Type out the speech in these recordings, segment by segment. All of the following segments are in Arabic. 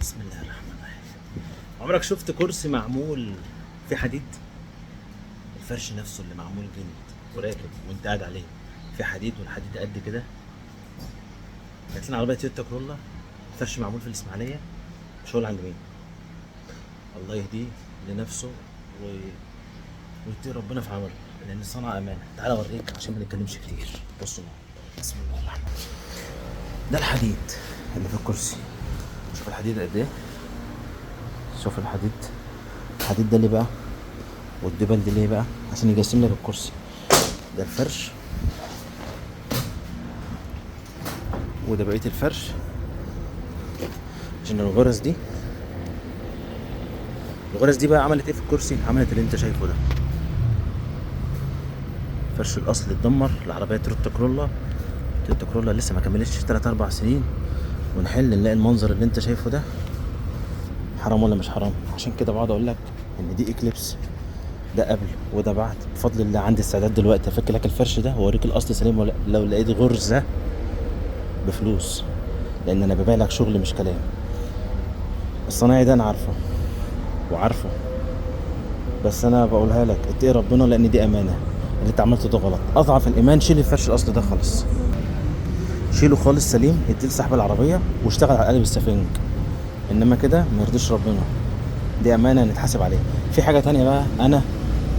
بسم الله الرحمن الرحيم. عمرك شفت كرسي معمول في حديد؟ الفرش نفسه اللي معمول جلد وراكب وانت قاعد عليه في حديد، والحديد قد كده. جات لنا عربيه تويوتا كرولا، فرش معمول في الاسماعيليه. شغل عند مين؟ الله يهديه لنفسه و... ويتقي ربنا في عمله، لان الصنعه امانه. تعالى اوريك عشان ما نتكلمش كتير. بصوا معايا. بسم الله الرحمن الرحيم. ده الحديد اللي في الكرسي. شوف الحديد قد ايه. شوف الحديد ده ليه بقى، والدبل دي ليه بقى؟ عشان يجسم لك الكرسي. ده الفرش، وده بقيه الفرش. عشان الغرز دي بقى عملت ايه في الكرسي؟ عملت اللي انت شايفه ده. فرش الاصل اتدمر. العربيه تويوتا كرولا لسه ما كملتش 3-4 سنين، ونحل نلاقي المنظر اللي انت شايفه ده. حرام ولا مش حرام؟ عشان كده بقعد اقول لك ان دي اكليبس، ده قبل وده بعد. بفضل الله عندي استعداد دلوقتي افك لك الفرش ده واوريك الاصل سليم ولا لو لقيت غرزه بفلوس، لان انا ببيع لك شغل مش كلام. الصنايعي ده انا عارفه، بس انا بقولها لك اتقي ربنا، لان دي امانه. اللي انت عملته ده غلط. اضعف الايمان شيل الفرش الاصل ده خالص، شيله خالص سليم، اديله سحب العربيه واشتغل على قلب السفنج. انما كده ما يرضيش ربنا، دي امانه نتحاسب عليها. في حاجه تانية بقى انا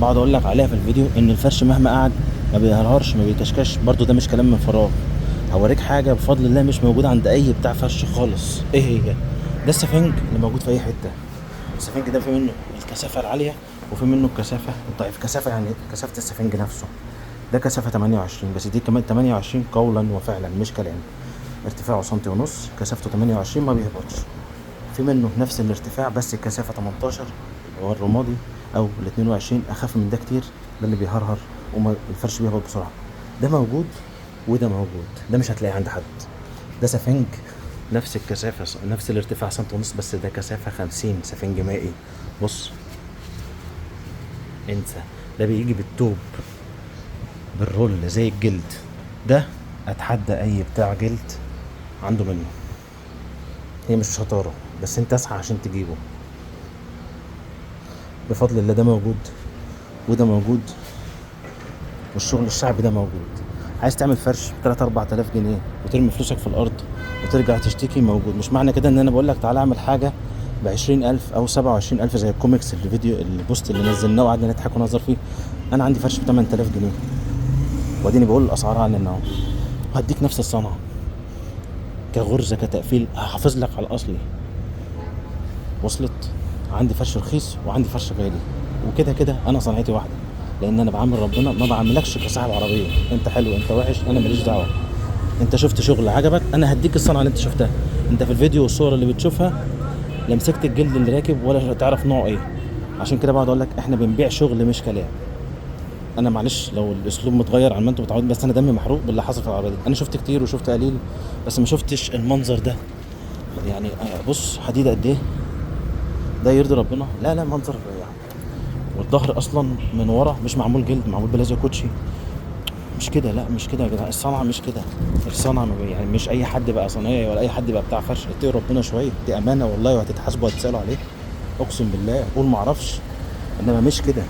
بقعد اقول لك عليها في الفيديو، ان الفرش مهما قعد ما بيهرهرش ما بيكشكش برضو. ده مش كلام من فراغ. هوريك حاجه بفضل الله مش موجوده عند اي بتاع فرش خالص. ايه هي؟ ده السفنج اللي موجود في اي حته. السفنج ده في منه الكثافه العاليه وفي منه الكثافه الضعيفه. كثافه يعني كثافه السفنج نفسه. ده كثافه 28، بس دي كمان 28 قولا وفعلا مش كلام. ارتفاعه سنتي ونص، كثافته 28، ما بيهبطش. في منه نفس الارتفاع بس الكثافه 18 هو الرمادي، او ال 22 اخف من ده كتير. ده اللي بيهرهر والفرش بيهبط بسرعه. ده موجود وده موجود. ده مش هتلاقيه عند حد. ده سفنج نفس الكثافه نفس الارتفاع سنتي ونص، بس ده كثافه 50. سفنج مائي. بص انسى. ده بيجي بالطوب بالرول زي الجلد. ده اتحدى اي بتاع جلد عنده منه. هي مش شطاره، بس انت اسعى عشان تجيبه. بفضل الله ده موجود وده موجود، والشغل الشعبي ده موجود. عايز تعمل فرش ب 3-4 آلاف جنيه وترمي فلوسك في الارض وترجع تشتكي؟ موجود. مش معنى كده ان انا بقول لك تعالى اعمل حاجه ب 20,000 او 27,000 زي الكوميكس البوست اللي نزلناه وقعدنا نضحك ونهزر فيه. انا عندي فرش ب 8,000 جنيه واديني بقول الاسعار عننا اهو، وهديك نفس الصنعه كغرزه كتقفيل. هحافظ لك على الاصلي. وصلت؟ عندي فرش رخيص وعندي فرش غالي، وكده كده انا صنعتي واحده، لان انا بعامل ربنا. ما بعاملكش كصاحب عربيه انت حلو انت وحش، انا ماليش دعوه. انت شفت شغل عجبك انا هديك الصنعه اللي انت شفتها. انت في الفيديو والصور اللي بتشوفها لا مسكت الجلد اللي راكب ولا تعرف نوعه ايه. عشان كده بقعد اقول لك احنا بنبيع شغل مش كلام. انا معلش لو الاسلوب متغير عن ما انتوا متعودين، بس انا دمي محروق باللي حصل في العربيه دي. انا شفت كتير وشفت قليل، بس ما شفتش المنظر ده. يعني بص حديد قد ايه. ده يرضي ربنا؟ لا منظر يعني. والظهر اصلا من ورا مش معمول جلد، معمول بلازا كوتشي. مش كده، لا مش كده يا جدعان. الصنعه مش كده. الصنعه يعني مش اي حد بقى صنايعي ولا اي حد بقى بتاع فرش. اتقي ربنا شويه، دي امانه والله، وهتتحاسبوا وهتتسالوا عليه. اقسم بالله. قول ما اعرفش، انما مش كده.